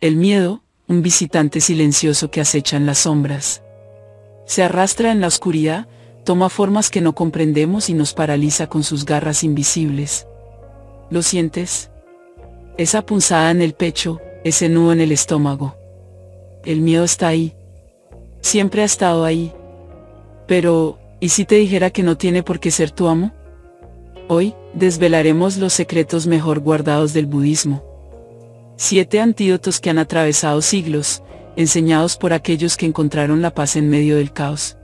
El miedo, un visitante silencioso que acecha en las sombras. Se arrastra en la oscuridad, toma formas que no comprendemos y nos paraliza con sus garras invisibles. ¿Lo sientes? Esa punzada en el pecho, ese nudo en el estómago. El miedo está ahí. Siempre ha estado ahí. Pero, ¿y si te dijera que no tiene por qué ser tu amo? Hoy, desvelaremos los secretos mejor guardados del budismo. 7 antídotos que han atravesado siglos, enseñados por aquellos que encontraron la paz en medio del caos.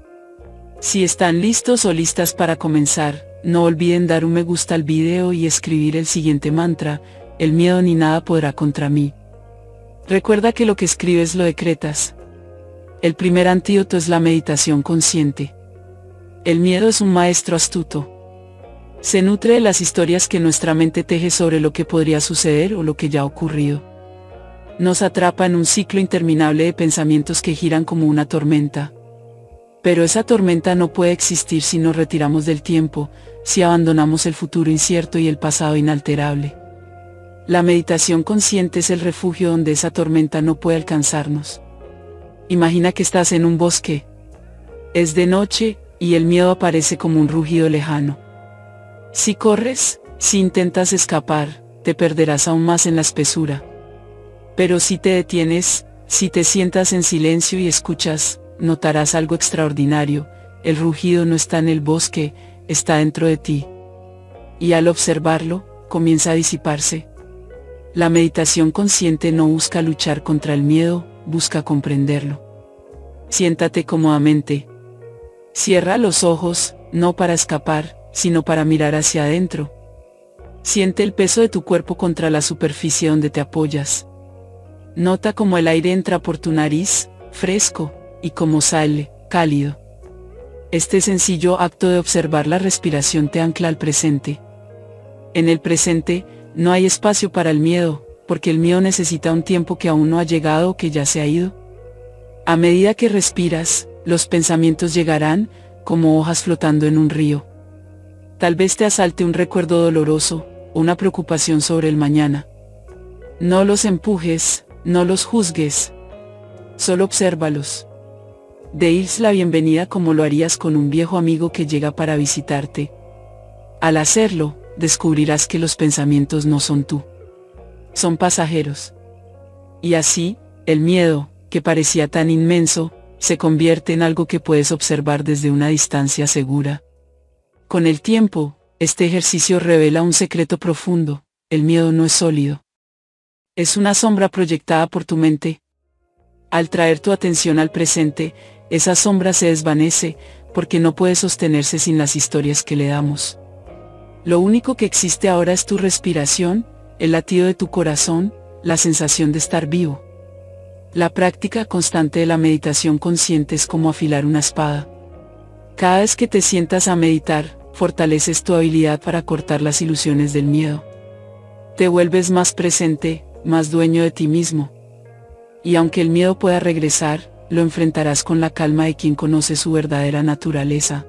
Si están listos o listas para comenzar, no olviden dar un me gusta al video y escribir el siguiente mantra: el miedo ni nada podrá contra mí. Recuerda que lo que escribes lo decretas. El primer antídoto es la meditación consciente. El miedo es un maestro astuto. Se nutre de las historias que nuestra mente teje sobre lo que podría suceder o lo que ya ha ocurrido. Nos atrapa en un ciclo interminable de pensamientos que giran como una tormenta. Pero esa tormenta no puede existir si nos retiramos del tiempo, si abandonamos el futuro incierto y el pasado inalterable. La meditación consciente es el refugio donde esa tormenta no puede alcanzarnos. Imagina que estás en un bosque. Es de noche, y el miedo aparece como un rugido lejano. Si corres, si intentas escapar, te perderás aún más en la espesura. Pero si te detienes, si te sientas en silencio y escuchas, notarás algo extraordinario. El rugido no está en el bosque, está dentro de ti. Y al observarlo, comienza a disiparse. La meditación consciente no busca luchar contra el miedo, busca comprenderlo. Siéntate cómodamente. Cierra los ojos, no para escapar, sino para mirar hacia adentro. Siente el peso de tu cuerpo contra la superficie donde te apoyas. Nota cómo el aire entra por tu nariz, fresco, y cómo sale, cálido. Este sencillo acto de observar la respiración te ancla al presente. En el presente, no hay espacio para el miedo, porque el miedo necesita un tiempo que aún no ha llegado o que ya se ha ido. A medida que respiras, los pensamientos llegarán, como hojas flotando en un río. Tal vez te asalte un recuerdo doloroso, una preocupación sobre el mañana. No los empujes, no los juzgues. Solo obsérvalos. Deles la bienvenida como lo harías con un viejo amigo que llega para visitarte. Al hacerlo, descubrirás que los pensamientos no son tú. Son pasajeros. Y así, el miedo, que parecía tan inmenso, se convierte en algo que puedes observar desde una distancia segura. Con el tiempo, este ejercicio revela un secreto profundo: el miedo no es sólido. Es una sombra proyectada por tu mente. Al traer tu atención al presente, esa sombra se desvanece, porque no puede sostenerse sin las historias que le damos. Lo único que existe ahora es tu respiración, el latido de tu corazón, la sensación de estar vivo. La práctica constante de la meditación consciente es como afilar una espada. Cada vez que te sientas a meditar, fortaleces tu habilidad para cortar las ilusiones del miedo. Te vuelves más presente, más dueño de ti mismo. Y aunque el miedo pueda regresar, lo enfrentarás con la calma de quien conoce su verdadera naturaleza.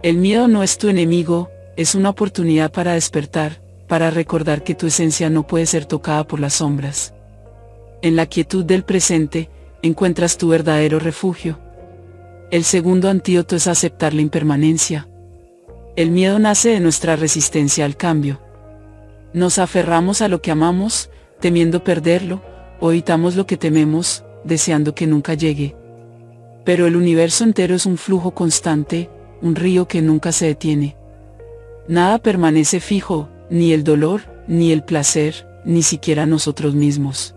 El miedo no es tu enemigo, es una oportunidad para despertar, para recordar que tu esencia no puede ser tocada por las sombras. En la quietud del presente, encuentras tu verdadero refugio. El segundo antídoto es aceptar la impermanencia. El miedo nace de nuestra resistencia al cambio. Nos aferramos a lo que amamos, temiendo perderlo, o evitamos lo que tememos, deseando que nunca llegue. Pero el universo entero es un flujo constante, un río que nunca se detiene. Nada permanece fijo, ni el dolor, ni el placer, ni siquiera nosotros mismos.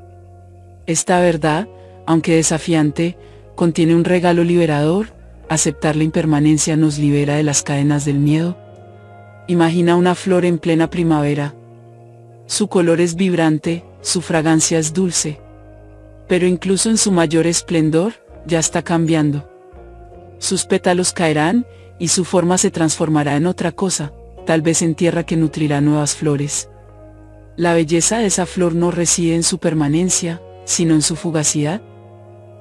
Esta verdad, aunque desafiante, contiene un regalo liberador. Aceptar la impermanencia nos libera de las cadenas del miedo. Imagina una flor en plena primavera. Su color es vibrante, su fragancia es dulce. Pero incluso en su mayor esplendor, ya está cambiando. Sus pétalos caerán, y su forma se transformará en otra cosa, tal vez en tierra que nutrirá nuevas flores. La belleza de esa flor no reside en su permanencia, sino en su fugacidad.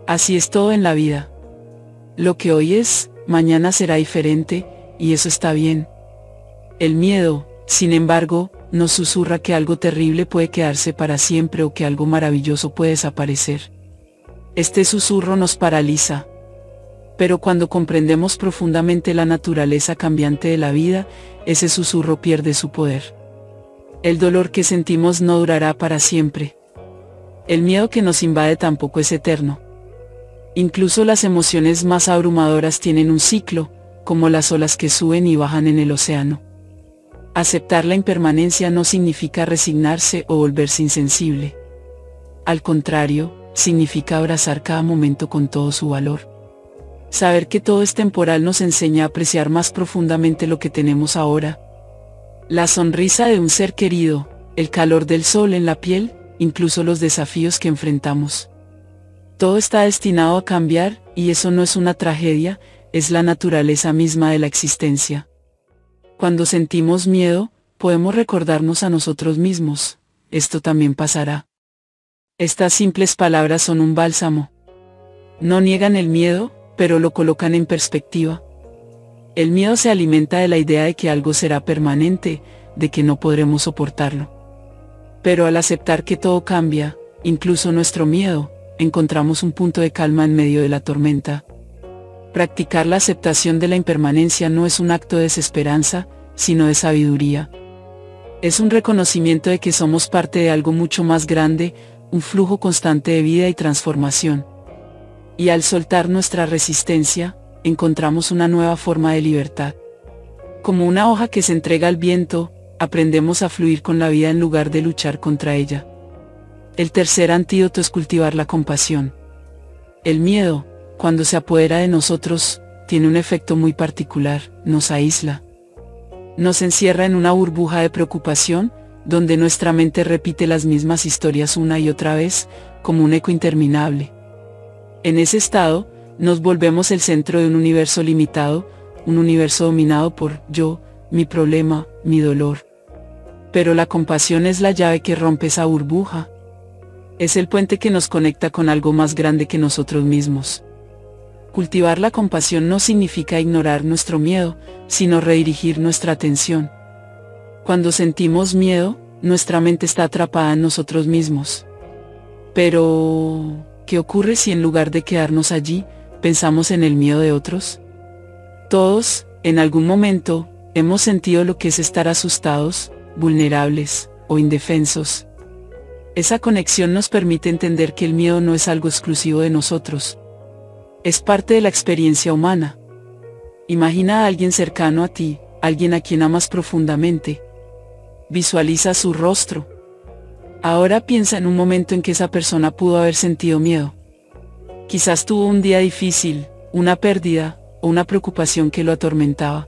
Así es todo en la vida. Lo que hoy es, mañana será diferente, y eso está bien. El miedo, sin embargo, nos susurra que algo terrible puede quedarse para siempre o que algo maravilloso puede desaparecer. Este susurro nos paraliza. Pero cuando comprendemos profundamente la naturaleza cambiante de la vida, ese susurro pierde su poder. El dolor que sentimos no durará para siempre. El miedo que nos invade tampoco es eterno. Incluso las emociones más abrumadoras tienen un ciclo, como las olas que suben y bajan en el océano. Aceptar la impermanencia no significa resignarse o volverse insensible. Al contrario, significa abrazar cada momento con todo su valor. Saber que todo es temporal nos enseña a apreciar más profundamente lo que tenemos ahora. La sonrisa de un ser querido, el calor del sol en la piel, incluso los desafíos que enfrentamos. Todo está destinado a cambiar, y eso no es una tragedia, es la naturaleza misma de la existencia. Cuando sentimos miedo, podemos recordarnos a nosotros mismos, esto también pasará. Estas simples palabras son un bálsamo. No niegan el miedo, pero lo colocan en perspectiva. El miedo se alimenta de la idea de que algo será permanente, de que no podremos soportarlo. Pero al aceptar que todo cambia, incluso nuestro miedo, encontramos un punto de calma en medio de la tormenta. Practicar la aceptación de la impermanencia no es un acto de desesperanza, sino de sabiduría. Es un reconocimiento de que somos parte de algo mucho más grande, un flujo constante de vida y transformación. Y al soltar nuestra resistencia, encontramos una nueva forma de libertad. Como una hoja que se entrega al viento, aprendemos a fluir con la vida en lugar de luchar contra ella. El tercer antídoto es cultivar la compasión. El miedo, cuando se apodera de nosotros, tiene un efecto muy particular, nos aísla. Nos encierra en una burbuja de preocupación, donde nuestra mente repite las mismas historias una y otra vez, como un eco interminable. En ese estado, nos volvemos el centro de un universo limitado, un universo dominado por yo, mi problema, mi dolor. Pero la compasión es la llave que rompe esa burbuja. Es el puente que nos conecta con algo más grande que nosotros mismos. Cultivar la compasión no significa ignorar nuestro miedo, sino redirigir nuestra atención. Cuando sentimos miedo, nuestra mente está atrapada en nosotros mismos. Pero, ¿qué ocurre si en lugar de quedarnos allí, pensamos en el miedo de otros? Todos, en algún momento, hemos sentido lo que es estar asustados, vulnerables o indefensos. Esa conexión nos permite entender que el miedo no es algo exclusivo de nosotros. Es parte de la experiencia humana. Imagina a alguien cercano a ti, alguien a quien amas profundamente. Visualiza su rostro. Ahora piensa en un momento en que esa persona pudo haber sentido miedo. Quizás tuvo un día difícil, una pérdida, o una preocupación que lo atormentaba.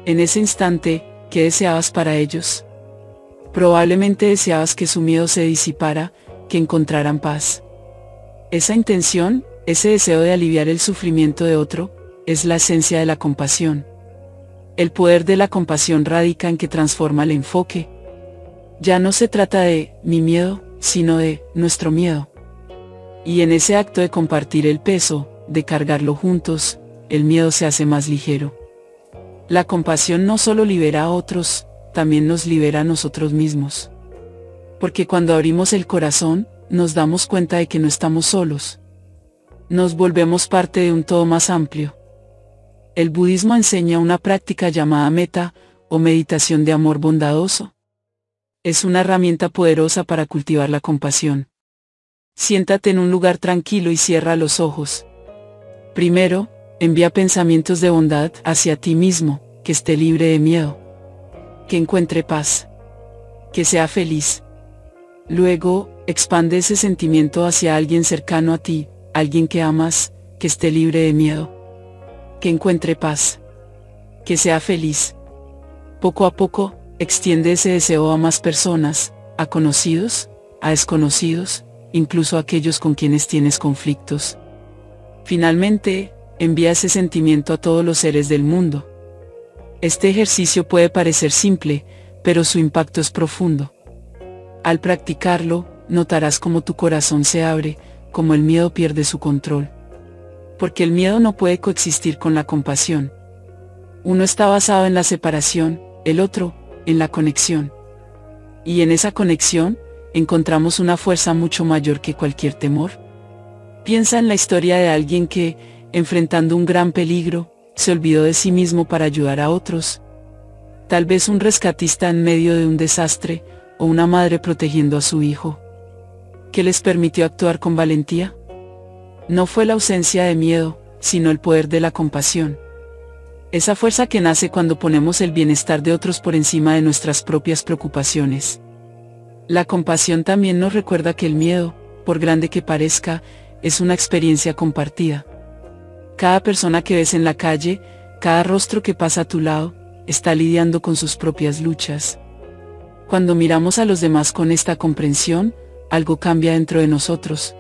En ese instante, ¿qué deseabas para ellos? Probablemente deseabas que su miedo se disipara, que encontraran paz. Esa intención, ese deseo de aliviar el sufrimiento de otro, es la esencia de la compasión. El poder de la compasión radica en que transforma el enfoque. Ya no se trata de mi miedo, sino de nuestro miedo. Y en ese acto de compartir el peso, de cargarlo juntos, el miedo se hace más ligero. La compasión no solo libera a otros, también nos libera a nosotros mismos. Porque cuando abrimos el corazón, nos damos cuenta de que no estamos solos. Nos volvemos parte de un todo más amplio. El budismo enseña una práctica llamada metta, o meditación de amor bondadoso. Es una herramienta poderosa para cultivar la compasión. Siéntate en un lugar tranquilo y cierra los ojos. Primero, envía pensamientos de bondad hacia ti mismo, que esté libre de miedo. Que encuentre paz. Que sea feliz. Luego, expande ese sentimiento hacia alguien cercano a ti, alguien que amas, que esté libre de miedo. Que encuentre paz. Que sea feliz. Poco a poco, extiende ese deseo a más personas, a conocidos, a desconocidos, incluso a aquellos con quienes tienes conflictos. Finalmente, envía ese sentimiento a todos los seres del mundo. Este ejercicio puede parecer simple, pero su impacto es profundo. Al practicarlo, notarás cómo tu corazón se abre, cómo el miedo pierde su control. Porque el miedo no puede coexistir con la compasión. Uno está basado en la separación, el otro, en la conexión. Y en esa conexión, encontramos una fuerza mucho mayor que cualquier temor. Piensa en la historia de alguien que, enfrentando un gran peligro, se olvidó de sí mismo para ayudar a otros. Tal vez un rescatista en medio de un desastre, o una madre protegiendo a su hijo. ¿Qué les permitió actuar con valentía? No fue la ausencia de miedo, sino el poder de la compasión. Esa fuerza que nace cuando ponemos el bienestar de otros por encima de nuestras propias preocupaciones. La compasión también nos recuerda que el miedo, por grande que parezca, es una experiencia compartida. Cada persona que ves en la calle, cada rostro que pasa a tu lado, está lidiando con sus propias luchas. Cuando miramos a los demás con esta comprensión, algo cambia dentro de nosotros.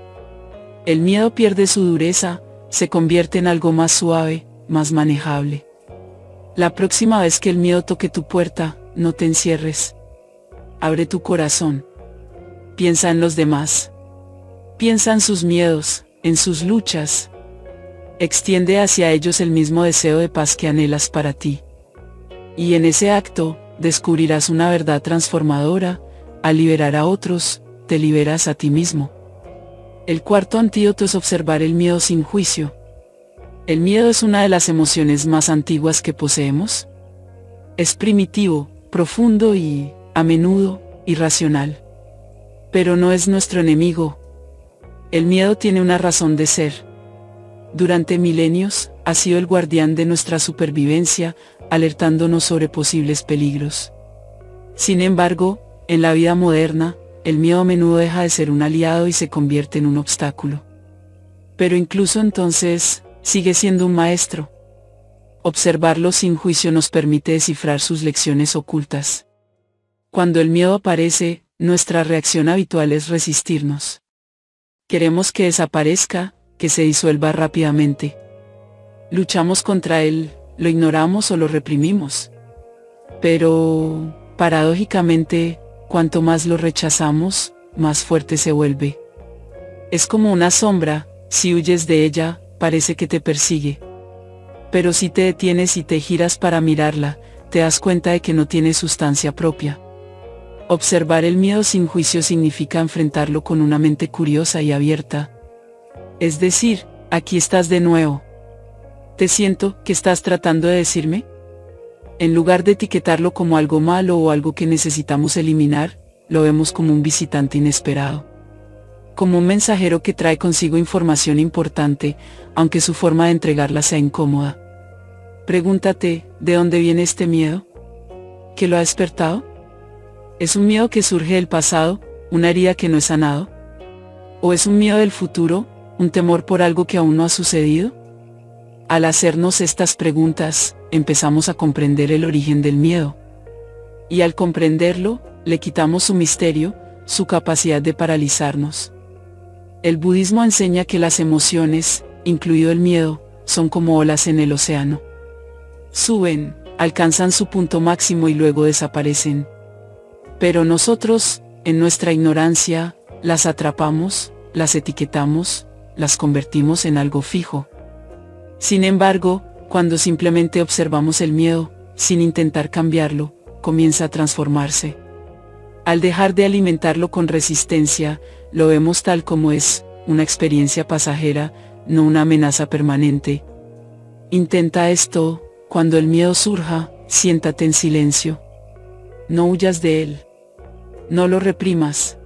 El miedo pierde su dureza, se convierte en algo más suave, más manejable. La próxima vez que el miedo toque tu puerta, no te encierres. Abre tu corazón. Piensa en los demás. Piensa en sus miedos, en sus luchas. Extiende hacia ellos el mismo deseo de paz que anhelas para ti. Y en ese acto, descubrirás una verdad transformadora. Al liberar a otros, te liberas a ti mismo. El cuarto antídoto es observar el miedo sin juicio. El miedo es una de las emociones más antiguas que poseemos. Es primitivo, profundo y, a menudo, irracional. Pero no es nuestro enemigo. El miedo tiene una razón de ser. Durante milenios, ha sido el guardián de nuestra supervivencia, alertándonos sobre posibles peligros. Sin embargo, en la vida moderna, el miedo a menudo deja de ser un aliado y se convierte en un obstáculo. Pero incluso entonces, sigue siendo un maestro. Observarlo sin juicio nos permite descifrar sus lecciones ocultas. Cuando el miedo aparece, nuestra reacción habitual es resistirnos. Queremos que desaparezca, que se disuelva rápidamente. Luchamos contra él, lo ignoramos o lo reprimimos. Pero, paradójicamente, cuanto más lo rechazamos, más fuerte se vuelve. Es como una sombra, si huyes de ella, parece que te persigue. Pero si te detienes y te giras para mirarla, te das cuenta de que no tiene sustancia propia. Observar el miedo sin juicio significa enfrentarlo con una mente curiosa y abierta. Es decir, aquí estás de nuevo. ¿Te siento que estás tratando de decirme? En lugar de etiquetarlo como algo malo o algo que necesitamos eliminar, lo vemos como un visitante inesperado. Como un mensajero que trae consigo información importante, aunque su forma de entregarla sea incómoda. Pregúntate, ¿de dónde viene este miedo? ¿Qué lo ha despertado? ¿Es un miedo que surge del pasado, una herida que no es sanado? ¿O es un miedo del futuro, un temor por algo que aún no ha sucedido? Al hacernos estas preguntas, empezamos a comprender el origen del miedo. Y al comprenderlo, le quitamos su misterio, su capacidad de paralizarnos. El budismo enseña que las emociones, incluido el miedo, son como olas en el océano. Suben, alcanzan su punto máximo y luego desaparecen. Pero nosotros, en nuestra ignorancia, las atrapamos, las etiquetamos, las convertimos en algo fijo. Sin embargo, cuando simplemente observamos el miedo, sin intentar cambiarlo, comienza a transformarse. Al dejar de alimentarlo con resistencia, lo vemos tal como es, una experiencia pasajera, no una amenaza permanente. Intenta esto, cuando el miedo surja, siéntate en silencio. No huyas de él. No lo reprimas.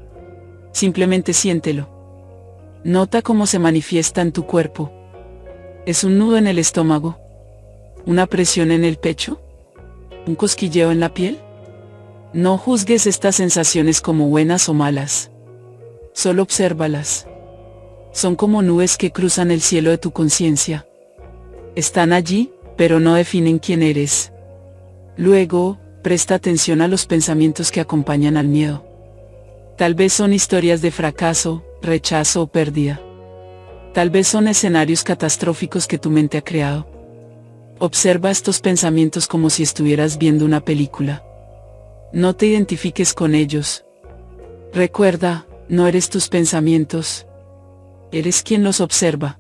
Simplemente siéntelo. Nota cómo se manifiesta en tu cuerpo. ¿Es un nudo en el estómago? ¿Una presión en el pecho? ¿Un cosquilleo en la piel? No juzgues estas sensaciones como buenas o malas. Solo obsérvalas. Son como nubes que cruzan el cielo de tu conciencia. Están allí, pero no definen quién eres. Luego, presta atención a los pensamientos que acompañan al miedo. Tal vez son historias de fracaso, rechazo o pérdida. Tal vez son escenarios catastróficos que tu mente ha creado. Observa estos pensamientos como si estuvieras viendo una película. No te identifiques con ellos. Recuerda, no eres tus pensamientos. Eres quien los observa.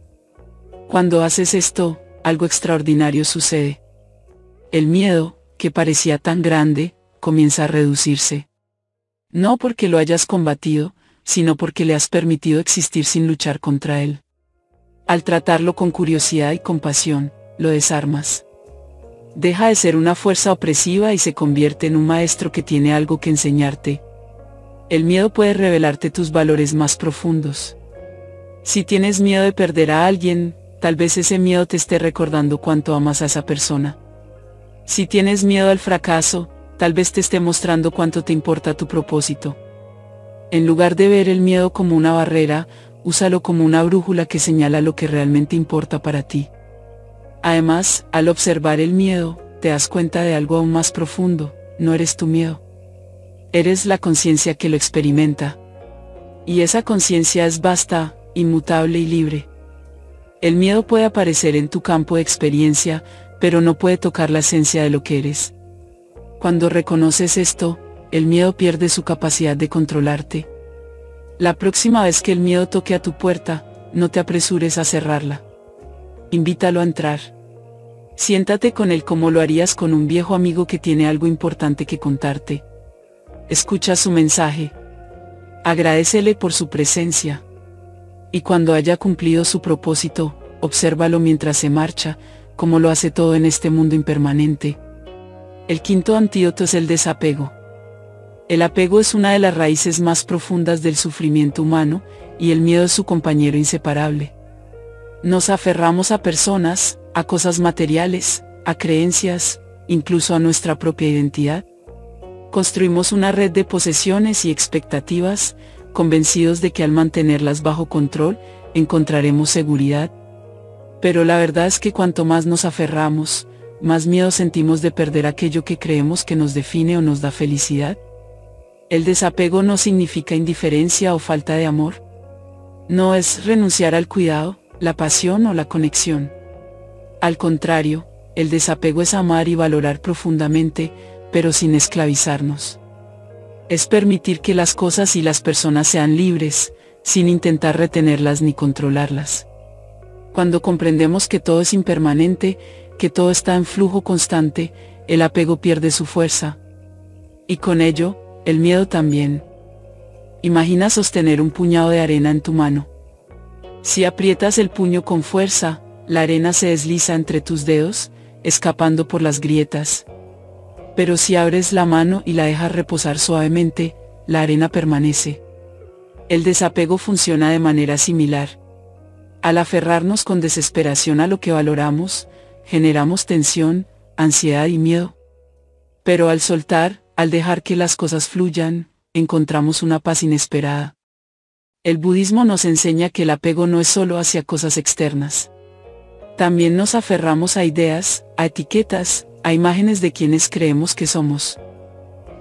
Cuando haces esto, algo extraordinario sucede. El miedo, que parecía tan grande, comienza a reducirse. No porque lo hayas combatido, sino porque le has permitido existir sin luchar contra él. Al tratarlo con curiosidad y compasión, lo desarmas. Deja de ser una fuerza opresiva y se convierte en un maestro que tiene algo que enseñarte. El miedo puede revelarte tus valores más profundos. Si tienes miedo de perder a alguien, tal vez ese miedo te esté recordando cuánto amas a esa persona. Si tienes miedo al fracaso, tal vez te esté mostrando cuánto te importa tu propósito. En lugar de ver el miedo como una barrera, úsalo como una brújula que señala lo que realmente importa para ti. Además, al observar el miedo, te das cuenta de algo aún más profundo: no eres tu miedo. Eres la conciencia que lo experimenta. Y esa conciencia es vasta, inmutable y libre. El miedo puede aparecer en tu campo de experiencia, pero no puede tocar la esencia de lo que eres. Cuando reconoces esto, el miedo pierde su capacidad de controlarte. La próxima vez que el miedo toque a tu puerta, no te apresures a cerrarla. Invítalo a entrar. Siéntate con él como lo harías con un viejo amigo que tiene algo importante que contarte. Escucha su mensaje. Agradécele por su presencia. Y cuando haya cumplido su propósito, obsérvalo mientras se marcha, como lo hace todo en este mundo impermanente. El quinto antídoto es el desapego. El apego es una de las raíces más profundas del sufrimiento humano, y el miedo es su compañero inseparable. Nos aferramos a personas, a cosas materiales, a creencias, incluso a nuestra propia identidad. Construimos una red de posesiones y expectativas, convencidos de que al mantenerlas bajo control, encontraremos seguridad. Pero la verdad es que cuanto más nos aferramos, más miedo sentimos de perder aquello que creemos que nos define o nos da felicidad. El desapego no significa indiferencia o falta de amor. No es renunciar al cuidado, la pasión o la conexión. Al contrario, el desapego es amar y valorar profundamente, pero sin esclavizarnos. Es permitir que las cosas y las personas sean libres, sin intentar retenerlas ni controlarlas. Cuando comprendemos que todo es impermanente, que todo está en flujo constante, el apego pierde su fuerza. Y con ello, el miedo también. Imagina sostener un puñado de arena en tu mano. Si aprietas el puño con fuerza, la arena se desliza entre tus dedos, escapando por las grietas. Pero si abres la mano y la dejas reposar suavemente, la arena permanece. El desapego funciona de manera similar. Al aferrarnos con desesperación a lo que valoramos, generamos tensión, ansiedad y miedo. Pero al soltar, al dejar que las cosas fluyan, encontramos una paz inesperada. El budismo nos enseña que el apego no es solo hacia cosas externas. También nos aferramos a ideas, a etiquetas, a imágenes de quienes creemos que somos.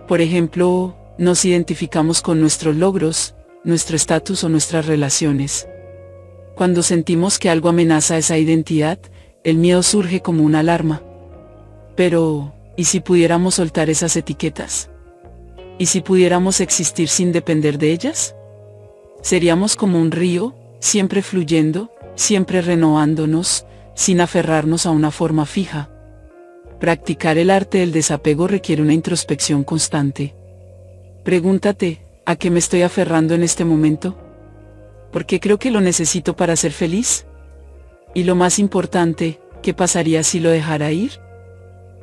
Por ejemplo, nos identificamos con nuestros logros, nuestro estatus o nuestras relaciones. Cuando sentimos que algo amenaza esa identidad, el miedo surge como una alarma. Pero, ¿y si pudiéramos soltar esas etiquetas? ¿Y si pudiéramos existir sin depender de ellas? Seríamos como un río, siempre fluyendo, siempre renovándonos, sin aferrarnos a una forma fija. Practicar el arte del desapego requiere una introspección constante. Pregúntate, ¿a qué me estoy aferrando en este momento? ¿Por qué creo que lo necesito para ser feliz? Y lo más importante, ¿qué pasaría si lo dejara ir?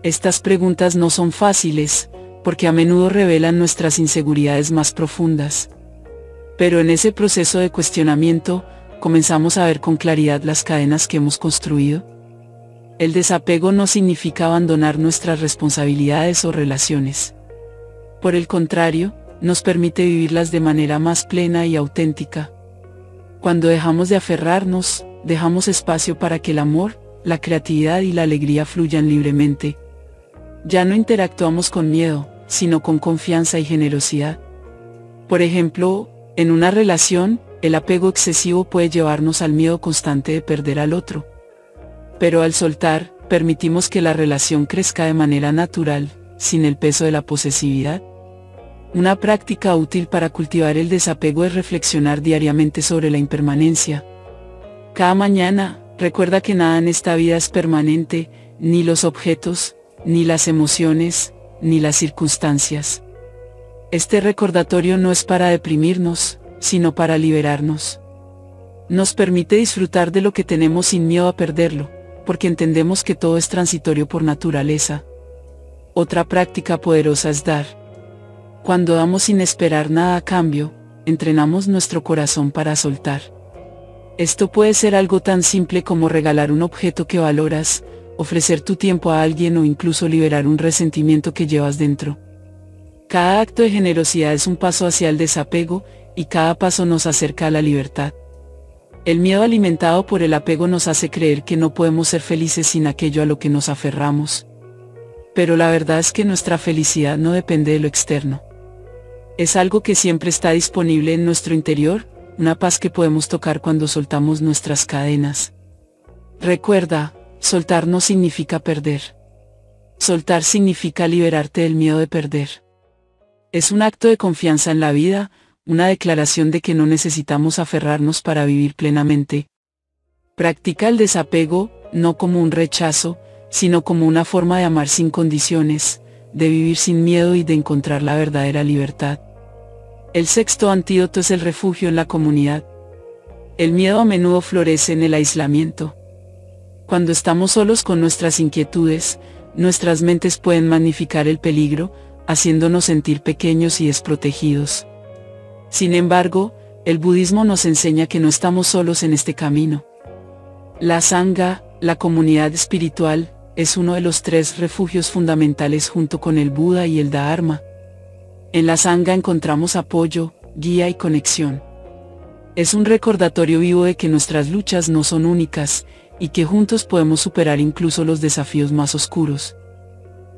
Estas preguntas no son fáciles, porque a menudo revelan nuestras inseguridades más profundas. Pero en ese proceso de cuestionamiento, comenzamos a ver con claridad las cadenas que hemos construido. El desapego no significa abandonar nuestras responsabilidades o relaciones. Por el contrario, nos permite vivirlas de manera más plena y auténtica. Cuando dejamos de aferrarnos, dejamos espacio para que el amor, la creatividad y la alegría fluyan libremente. Ya no interactuamos con miedo, sino con confianza y generosidad. Por ejemplo, en una relación, el apego excesivo puede llevarnos al miedo constante de perder al otro. Pero al soltar, permitimos que la relación crezca de manera natural, sin el peso de la posesividad. Una práctica útil para cultivar el desapego es reflexionar diariamente sobre la impermanencia. Cada mañana, recuerda que nada en esta vida es permanente, ni los objetos, ni las emociones, ni las circunstancias. Este recordatorio no es para deprimirnos, sino para liberarnos. Nos permite disfrutar de lo que tenemos sin miedo a perderlo, porque entendemos que todo es transitorio por naturaleza. Otra práctica poderosa es dar. Cuando damos sin esperar nada a cambio, entrenamos nuestro corazón para soltar. Esto puede ser algo tan simple como regalar un objeto que valoras, ofrecer tu tiempo a alguien o incluso liberar un resentimiento que llevas dentro. Cada acto de generosidad es un paso hacia el desapego, y cada paso nos acerca a la libertad. El miedo alimentado por el apego nos hace creer que no podemos ser felices sin aquello a lo que nos aferramos. Pero la verdad es que nuestra felicidad no depende de lo externo. Es algo que siempre está disponible en nuestro interior, una paz que podemos tocar cuando soltamos nuestras cadenas. Recuerda, soltar no significa perder. Soltar significa liberarte del miedo de perder. Es un acto de confianza en la vida, una declaración de que no necesitamos aferrarnos para vivir plenamente. Practica el desapego, no como un rechazo, sino como una forma de amar sin condiciones, de vivir sin miedo y de encontrar la verdadera libertad. El sexto antídoto es el refugio en la comunidad. El miedo a menudo florece en el aislamiento. Cuando estamos solos con nuestras inquietudes, nuestras mentes pueden magnificar el peligro, haciéndonos sentir pequeños y desprotegidos. Sin embargo, el budismo nos enseña que no estamos solos en este camino. La Sangha, la comunidad espiritual, es uno de los 3 refugios fundamentales junto con el Buda y el Dharma. En la Sangha encontramos apoyo, guía y conexión. Es un recordatorio vivo de que nuestras luchas no son únicas, y que juntos podemos superar incluso los desafíos más oscuros.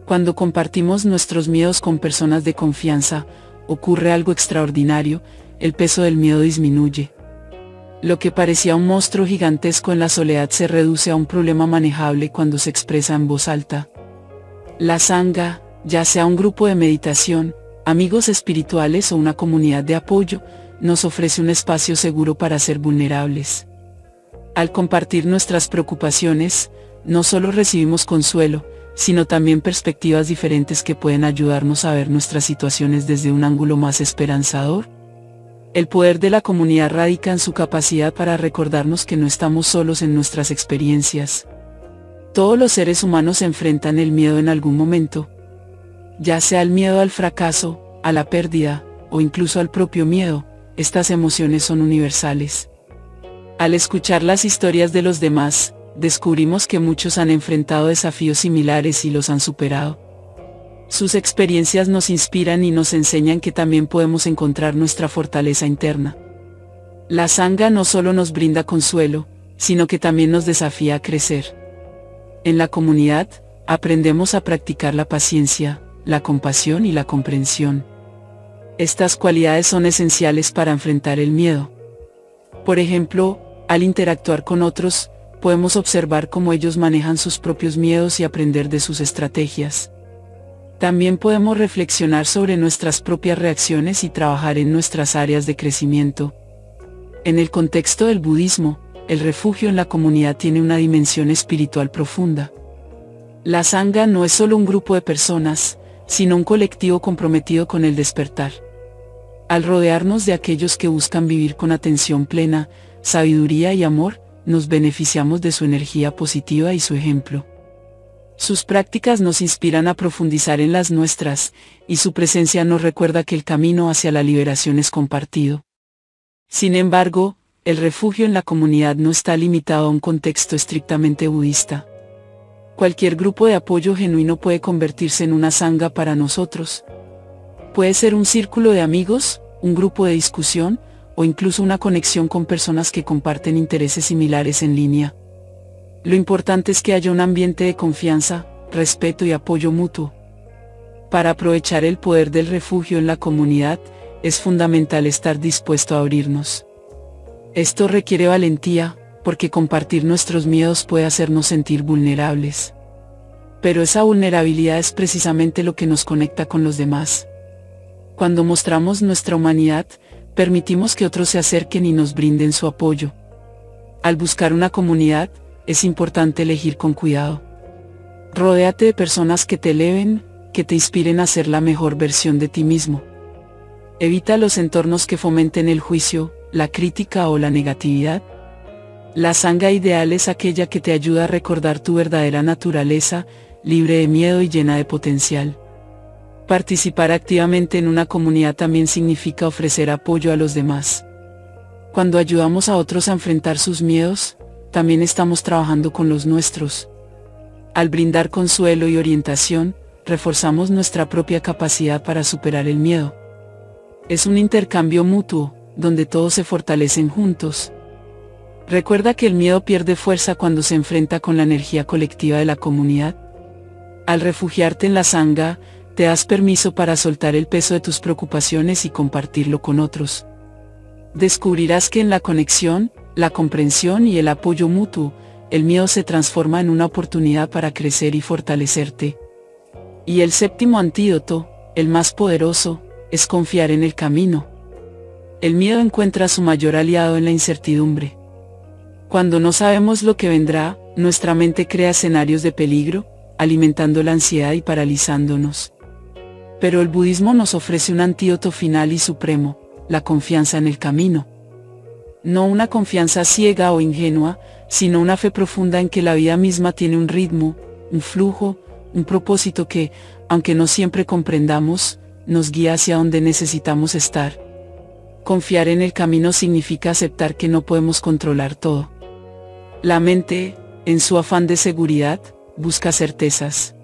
Cuando compartimos nuestros miedos con personas de confianza, ocurre algo extraordinario, el peso del miedo disminuye. Lo que parecía un monstruo gigantesco en la soledad se reduce a un problema manejable cuando se expresa en voz alta. La Sangha, ya sea un grupo de meditación, amigos espirituales o una comunidad de apoyo, nos ofrece un espacio seguro para ser vulnerables. Al compartir nuestras preocupaciones, no solo recibimos consuelo, sino también perspectivas diferentes que pueden ayudarnos a ver nuestras situaciones desde un ángulo más esperanzador. El poder de la comunidad radica en su capacidad para recordarnos que no estamos solos en nuestras experiencias. Todos los seres humanos enfrentan el miedo en algún momento. Ya sea el miedo al fracaso, a la pérdida, o incluso al propio miedo, estas emociones son universales. Al escuchar las historias de los demás, descubrimos que muchos han enfrentado desafíos similares y los han superado. Sus experiencias nos inspiran y nos enseñan que también podemos encontrar nuestra fortaleza interna. La Sangha no solo nos brinda consuelo, sino que también nos desafía a crecer. En la comunidad, aprendemos a practicar la paciencia, la compasión y la comprensión. Estas cualidades son esenciales para enfrentar el miedo. Por ejemplo, al interactuar con otros, podemos observar cómo ellos manejan sus propios miedos y aprender de sus estrategias. También podemos reflexionar sobre nuestras propias reacciones y trabajar en nuestras áreas de crecimiento. En el contexto del budismo, el refugio en la comunidad tiene una dimensión espiritual profunda. La Sangha no es solo un grupo de personas, sino un colectivo comprometido con el despertar. Al rodearnos de aquellos que buscan vivir con atención plena, sabiduría y amor, nos beneficiamos de su energía positiva y su ejemplo. Sus prácticas nos inspiran a profundizar en las nuestras, y su presencia nos recuerda que el camino hacia la liberación es compartido. Sin embargo, el refugio en la comunidad no está limitado a un contexto estrictamente budista. Cualquier grupo de apoyo genuino puede convertirse en una sangha para nosotros. Puede ser un círculo de amigos, un grupo de discusión, o incluso una conexión con personas que comparten intereses similares en línea. Lo importante es que haya un ambiente de confianza, respeto y apoyo mutuo. Para aprovechar el poder del refugio en la comunidad, es fundamental estar dispuesto a abrirnos. Esto requiere valentía, porque compartir nuestros miedos puede hacernos sentir vulnerables. Pero esa vulnerabilidad es precisamente lo que nos conecta con los demás. Cuando mostramos nuestra humanidad, permitimos que otros se acerquen y nos brinden su apoyo. Al buscar una comunidad, es importante elegir con cuidado. Rodéate de personas que te eleven, que te inspiren a ser la mejor versión de ti mismo. Evita los entornos que fomenten el juicio, la crítica o la negatividad. La sangha ideal es aquella que te ayuda a recordar tu verdadera naturaleza, libre de miedo y llena de potencial. Participar activamente en una comunidad también significa ofrecer apoyo a los demás. Cuando ayudamos a otros a enfrentar sus miedos, también estamos trabajando con los nuestros. Al brindar consuelo y orientación, reforzamos nuestra propia capacidad para superar el miedo. Es un intercambio mutuo, donde todos se fortalecen juntos. Recuerda que el miedo pierde fuerza cuando se enfrenta con la energía colectiva de la comunidad. Al refugiarte en la sangha, te das permiso para soltar el peso de tus preocupaciones y compartirlo con otros. Descubrirás que en la conexión, la comprensión y el apoyo mutuo, el miedo se transforma en una oportunidad para crecer y fortalecerte. Y el séptimo antídoto, el más poderoso, es confiar en el camino. El miedo encuentra su mayor aliado en la incertidumbre. Cuando no sabemos lo que vendrá, nuestra mente crea escenarios de peligro, alimentando la ansiedad y paralizándonos. Pero el budismo nos ofrece un antídoto final y supremo, la confianza en el camino. No una confianza ciega o ingenua, sino una fe profunda en que la vida misma tiene un ritmo, un flujo, un propósito que, aunque no siempre comprendamos, nos guía hacia donde necesitamos estar. Confiar en el camino significa aceptar que no podemos controlar todo. La mente, en su afán de seguridad, busca certezas.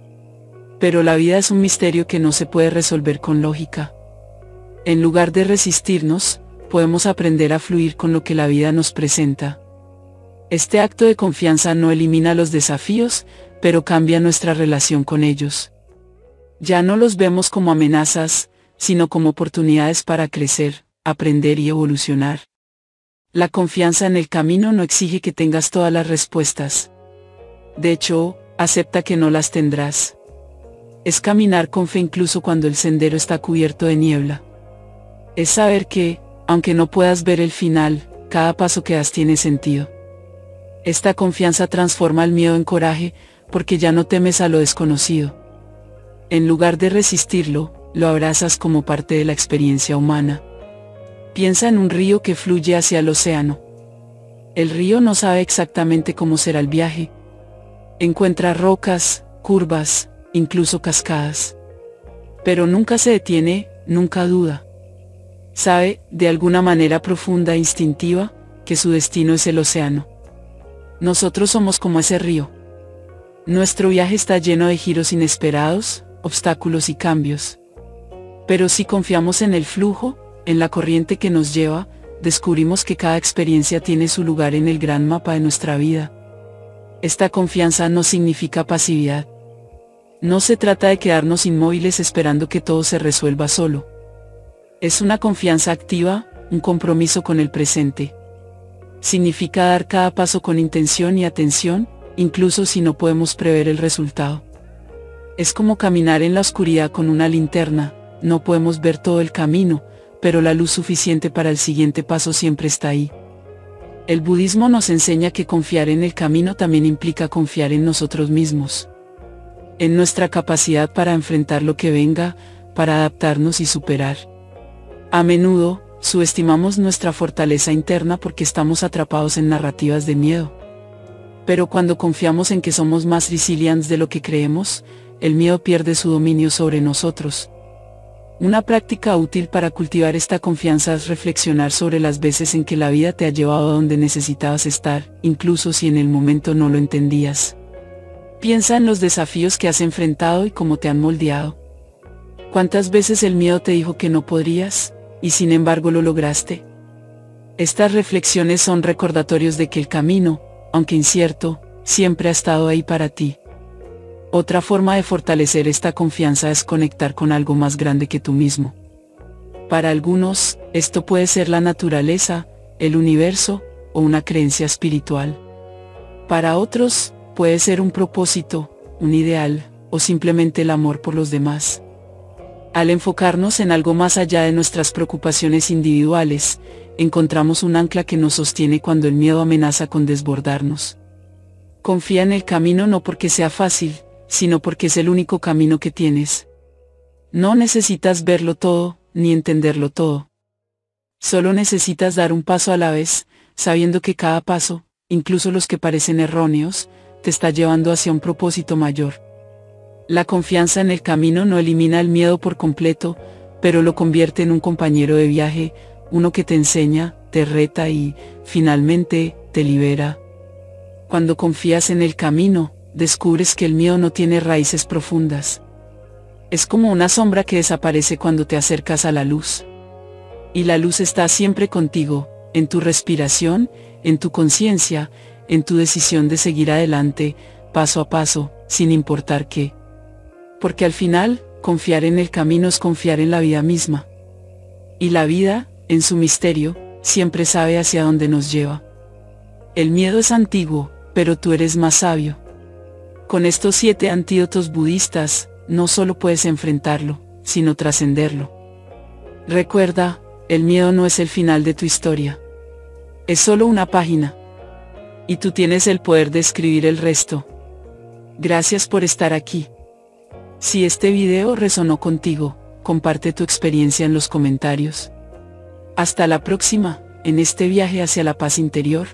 Pero la vida es un misterio que no se puede resolver con lógica. En lugar de resistirnos, podemos aprender a fluir con lo que la vida nos presenta. Este acto de confianza no elimina los desafíos, pero cambia nuestra relación con ellos. Ya no los vemos como amenazas, sino como oportunidades para crecer, aprender y evolucionar. La confianza en el camino no exige que tengas todas las respuestas. De hecho, acepta que no las tendrás. Es caminar con fe incluso cuando el sendero está cubierto de niebla. Es saber que, aunque no puedas ver el final, cada paso que das tiene sentido. Esta confianza transforma el miedo en coraje, porque ya no temes a lo desconocido. En lugar de resistirlo, lo abrazas como parte de la experiencia humana. Piensa en un río que fluye hacia el océano. El río no sabe exactamente cómo será el viaje. Encuentra rocas, curvas, incluso cascadas. Pero nunca se detiene, nunca duda. Sabe, de alguna manera profunda e instintiva, que su destino es el océano. Nosotros somos como ese río. Nuestro viaje está lleno de giros inesperados, obstáculos y cambios. Pero si confiamos en el flujo, en la corriente que nos lleva, descubrimos que cada experiencia tiene su lugar en el gran mapa de nuestra vida. Esta confianza no significa pasividad. No se trata de quedarnos inmóviles esperando que todo se resuelva solo. Es una confianza activa, un compromiso con el presente. Significa dar cada paso con intención y atención, incluso si no podemos prever el resultado. Es como caminar en la oscuridad con una linterna, no podemos ver todo el camino, pero la luz suficiente para el siguiente paso siempre está ahí. El budismo nos enseña que confiar en el camino también implica confiar en nosotros mismos. En nuestra capacidad para enfrentar lo que venga, para adaptarnos y superar. A menudo, subestimamos nuestra fortaleza interna porque estamos atrapados en narrativas de miedo. Pero cuando confiamos en que somos más resilientes de lo que creemos, el miedo pierde su dominio sobre nosotros. Una práctica útil para cultivar esta confianza es reflexionar sobre las veces en que la vida te ha llevado a donde necesitabas estar, incluso si en el momento no lo entendías. Piensa en los desafíos que has enfrentado y cómo te han moldeado. ¿Cuántas veces el miedo te dijo que no podrías, y sin embargo lo lograste? Estas reflexiones son recordatorios de que el camino, aunque incierto, siempre ha estado ahí para ti. Otra forma de fortalecer esta confianza es conectar con algo más grande que tú mismo. Para algunos, esto puede ser la naturaleza, el universo, o una creencia espiritual. Para otros, puede ser un propósito, un ideal, o simplemente el amor por los demás. Al enfocarnos en algo más allá de nuestras preocupaciones individuales, encontramos un ancla que nos sostiene cuando el miedo amenaza con desbordarnos. Confía en el camino no porque sea fácil, sino porque es el único camino que tienes. No necesitas verlo todo, ni entenderlo todo. Solo necesitas dar un paso a la vez, sabiendo que cada paso, incluso los que parecen erróneos, te está llevando hacia un propósito mayor. La confianza en el camino no elimina el miedo por completo, pero lo convierte en un compañero de viaje, uno que te enseña, te reta y, finalmente, te libera. Cuando confías en el camino, descubres que el miedo no tiene raíces profundas. Es como una sombra que desaparece cuando te acercas a la luz. Y la luz está siempre contigo, en tu respiración, en tu conciencia, en tu decisión de seguir adelante, paso a paso, sin importar qué. Porque al final, confiar en el camino es confiar en la vida misma. Y la vida, en su misterio, siempre sabe hacia dónde nos lleva. El miedo es antiguo, pero tú eres más sabio. Con estos 7 antídotos budistas, no solo puedes enfrentarlo, sino trascenderlo. Recuerda, el miedo no es el final de tu historia. Es solo una página. Y tú tienes el poder de escribir el resto. Gracias por estar aquí. Si este video resonó contigo, comparte tu experiencia en los comentarios. Hasta la próxima, en este viaje hacia la paz interior.